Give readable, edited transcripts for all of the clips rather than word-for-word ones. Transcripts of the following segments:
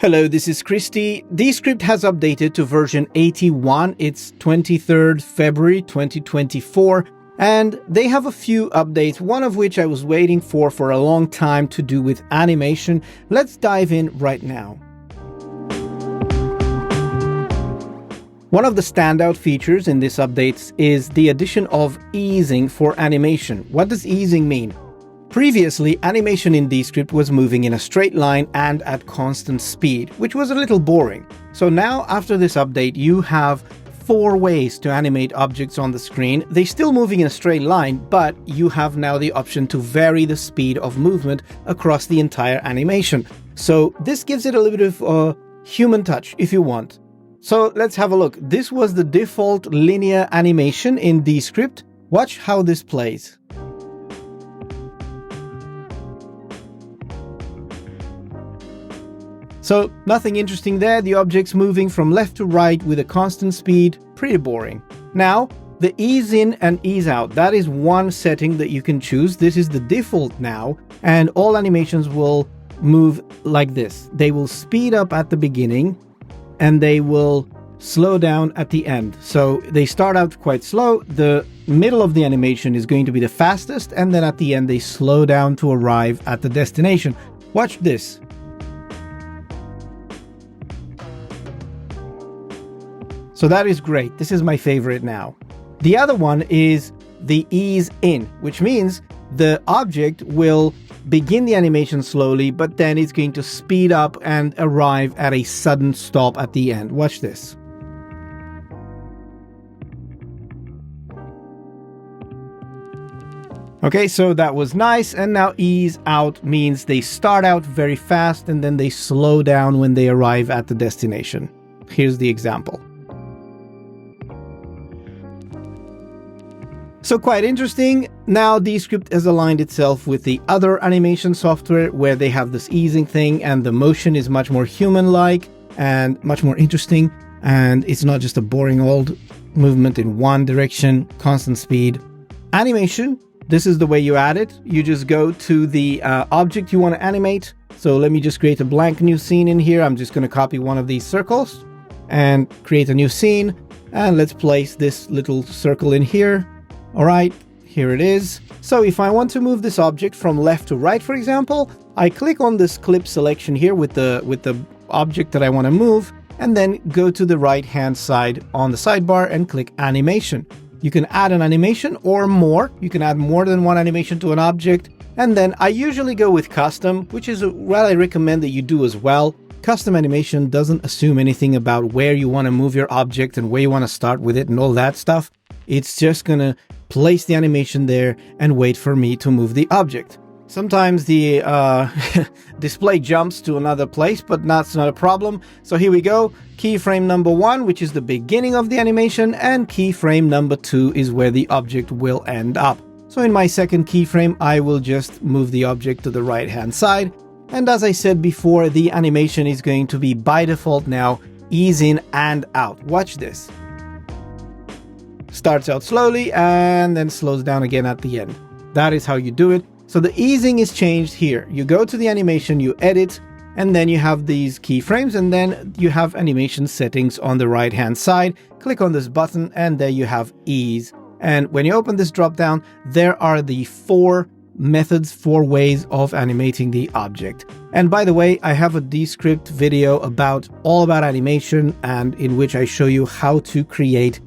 Hello, this is Christy. Descript has updated to version 81. It's 23rd February 2024, and they have a few updates, one of which I was waiting for a long time to do with animation. Let's dive in right now. One of the standout features in this update is the addition of easing for animation. What does easing mean? Previously, animation in Descript was moving in a straight line and at constant speed, which was a little boring. So now, after this update, you have 4 ways to animate objects on the screen. They're still moving in a straight line, but you have now the option to vary the speed of movement across the entire animation. So this gives it a little bit of human touch, if you want. So let's have a look. This was the default linear animation in Descript. Watch how this plays. So nothing interesting there, the object's moving from left to right with a constant speed, pretty boring. Now, the ease in and ease out, that is one setting that you can choose. This is the default now, and all animations will move like this. They will speed up at the beginning, and they will slow down at the end. So they start out quite slow, the middle of the animation is going to be the fastest, and then at the end they slow down to arrive at the destination. Watch this. So that is great. This is my favorite now. The other one is the ease in, which means the object will begin the animation slowly, but then it's going to speed up and arrive at a sudden stop at the end. Watch this. Okay, so that was nice. And now ease out means they start out very fast and then they slow down when they arrive at the destination. Here's the example. So quite interesting. Now Descript has aligned itself with the other animation software where they have this easing thing and the motion is much more human-like and much more interesting, and it's not just a boring old movement in one direction, constant speed. Animation, this is the way you add it. You just go to the object you want to animate. So let me just create a blank new scene in here. I'm just going to copy one of these circles and create a new scene, and let's place this little circle in here. All right, here it is. So if I want to move this object from left to right, for example, I click on this clip selection here with the object that I want to move, and then go to the right-hand side on the sidebar and click animation. You can add an animation or more. You can add more than one animation to an object. And then I usually go with custom, which is what I recommend that you do as well. Custom animation doesn't assume anything about where you want to move your object and where you want to start with it and all that stuff. It's just gonna place the animation there and wait for me to move the object. Sometimes the display jumps to another place, but that's not a problem. So here we go. Keyframe number 1, which is the beginning of the animation, and keyframe number 2 is where the object will end up. So in my second keyframe, I will just move the object to the right-hand side. And as I said before, the animation is going to be by default now ease in and out. Watch this. Starts out slowly and then slows down again at the end. That is how you do it. So the easing is changed here. You go to the animation, you edit, and then you have these keyframes, and then you have animation settings on the right hand side. Click on this button and there you have ease. And when you open this drop down, there are the 4 methods, 4 ways of animating the object. And by the way, I have a Descript video all about animation, and in which I show you how to create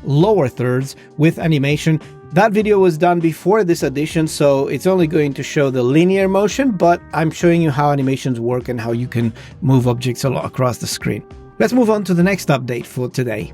lower thirds with animation. That video was done before this addition, so it's only going to show the linear motion, but I'm showing you how animations work and how you can move objects across the screen. Let's move on to the next update for today.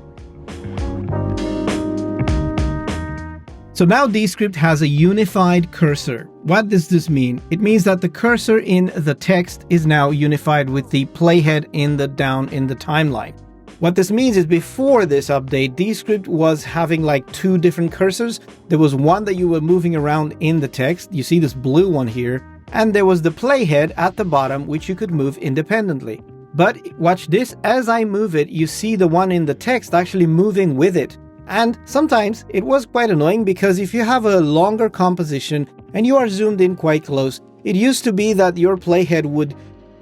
So now Descript has a unified cursor. What does this mean? It means that the cursor in the text is now unified with the playhead down in the timeline. What this means is before this update, Descript was having like 2 different cursors. There was one that you were moving around in the text. You see this blue one here. And there was the playhead at the bottom, which you could move independently. But watch this, as I move it, you see the one in the text actually moving with it. And sometimes it was quite annoying because if you have a longer composition and you are zoomed in quite close, it used to be that your playhead would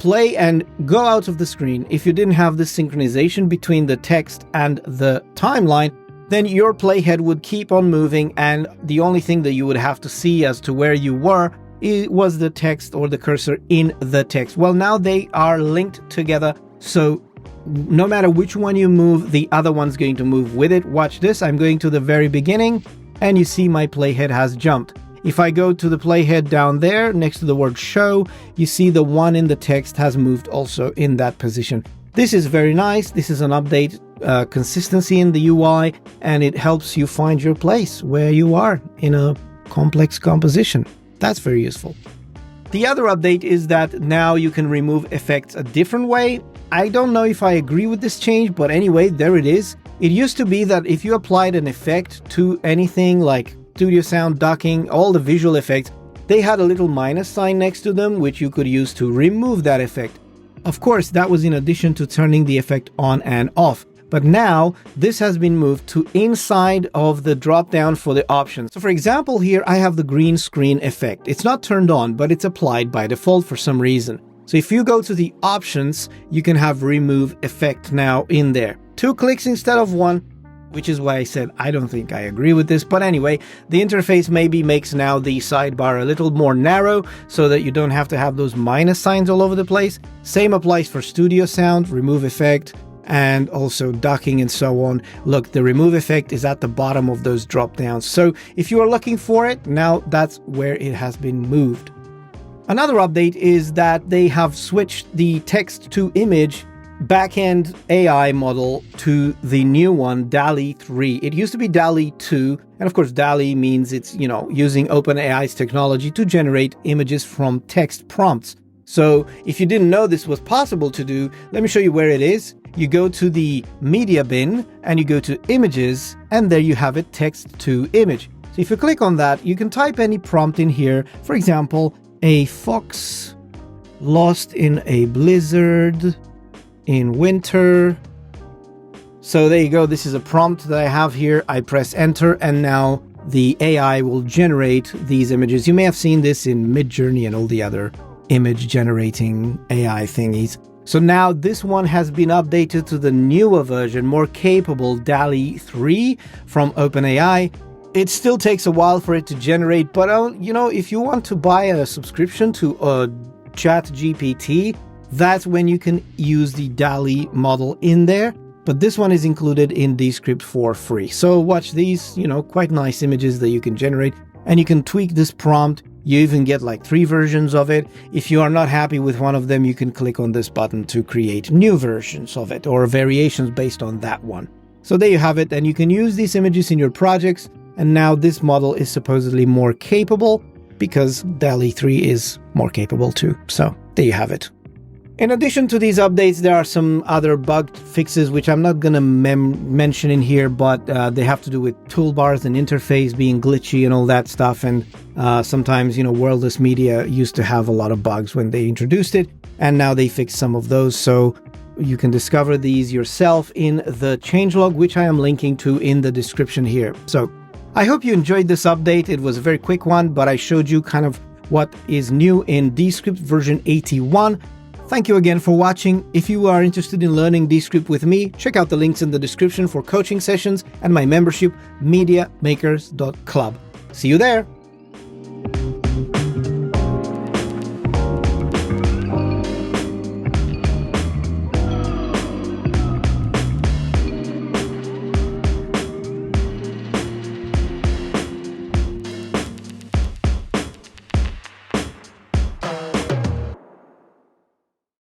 play and go out of the screen, if you didn't have this synchronization between the text and the timeline, then your playhead would keep on moving, and the only thing that you would have to see as to where you were was the text or the cursor in the text. Well, now they are linked together, so no matter which one you move, the other one's going to move with it. Watch this. I'm going to the very beginning, and you see my playhead has jumped. If I go to the playhead down there next to the word show, you see the one in the text has moved also in that position. This is very nice. This is an update, consistency in the UI, and it helps you find your place where you are in a complex composition. That's very useful. The other update is that now you can remove effects a different way. I don't know if I agree with this change, but anyway, there it is. It used to be that if you applied an effect to anything like Studio Sound, docking, all the visual effects, they had a little minus sign next to them, which you could use to remove that effect. Of course, that was in addition to turning the effect on and off. But now this has been moved to inside of the drop down for the options. So for example, here I have the green screen effect. It's not turned on, but it's applied by default for some reason. So if you go to the options, you can have remove effect now in there. 2 clicks instead of 1, which is why I said I don't think I agree with this. But anyway, the interface maybe makes now the sidebar a little more narrow so that you don't have to have those minus signs all over the place. Same applies for Studio Sound, remove effect, and also docking and so on. Look, the remove effect is at the bottom of those drop downs. So if you are looking for it, now that's where it has been moved. Another update is that they have switched the text to image backend AI model to the new one, DALL-E 3. It used to be DALL-E 2, and of course DALL-E means it's, using OpenAI's technology to generate images from text prompts. So if you didn't know this was possible to do, let me show you where it is. You go to the media bin and you go to images, and there you have it, text to image. So if you click on that, you can type any prompt in here. For example, a fox lost in a blizzard in winter. So there you go. This is a prompt that I have here. I press enter, and now the AI will generate these images. You may have seen this in Midjourney and all the other image generating AI thingies. So now this one has been updated to the newer version, more capable DALL-E 3 from OpenAI. It still takes a while for it to generate, but if you want to buy a subscription to ChatGPT, that's when you can use the DALL-E model in there. But this one is included in Descript for free. So watch these, quite nice images that you can generate, and you can tweak this prompt. You even get like 3 versions of it. If you are not happy with one of them, you can click on this button to create new versions of it or variations based on that one. So there you have it, and you can use these images in your projects. And now this model is supposedly more capable because DALL-E 3 is more capable too. So there you have it. In addition to these updates, there are some other bug fixes which I'm not going to mention in here, but they have to do with toolbars and interface being glitchy and all that stuff. And sometimes, Wordless Media used to have a lot of bugs when they introduced it, and now they fixed some of those. So you can discover these yourself in the changelog, which I am linking to in the description here. So I hope you enjoyed this update. It was a very quick one, but I showed you kind of what is new in Descript version 81. Thank you again for watching. If you are interested in learning Descript with me, check out the links in the description for coaching sessions and my membership, MediaMakers.club. See you there!